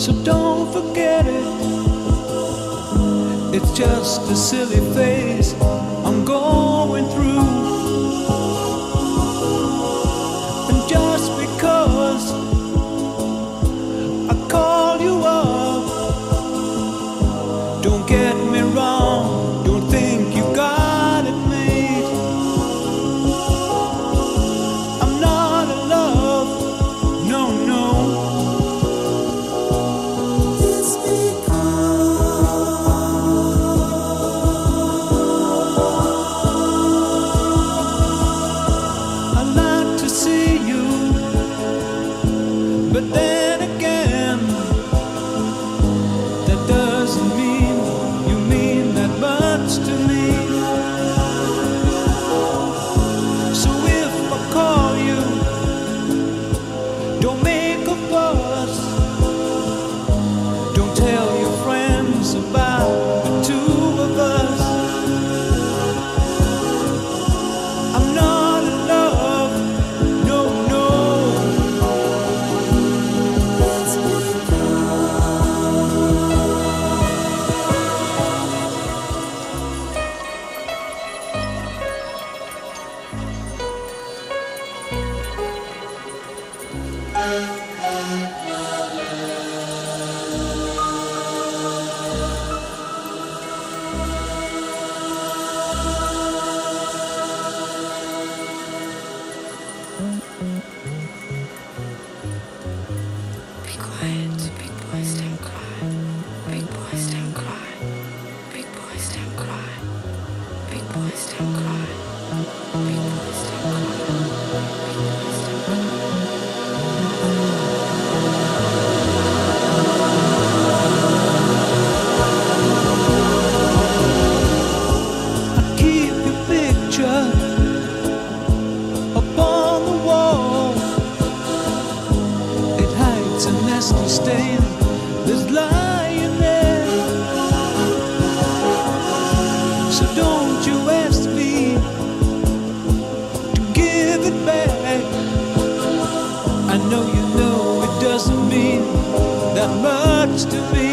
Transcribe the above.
So don't forget it. It's just a silly phase I'm going through. And just because I call you up, don't get me wrong, don't think you got it made. I'm not in love, no, no. It's I like to see you, but then again, that doesn't mean you mean that much to me. So if I call you, don't make a fuss. Don't tell your friends about the two of us. I'm not in love, no, no. Be quiet, big boys don't cry. Big boys don't cry. Big boys don't cry. Big boys don't cry. Big boys don't cry. I keep your picture upon the wall. It hides a nasty stain that's lying there. So don't you ask me to give it back. I know you know it doesn't mean that much to me.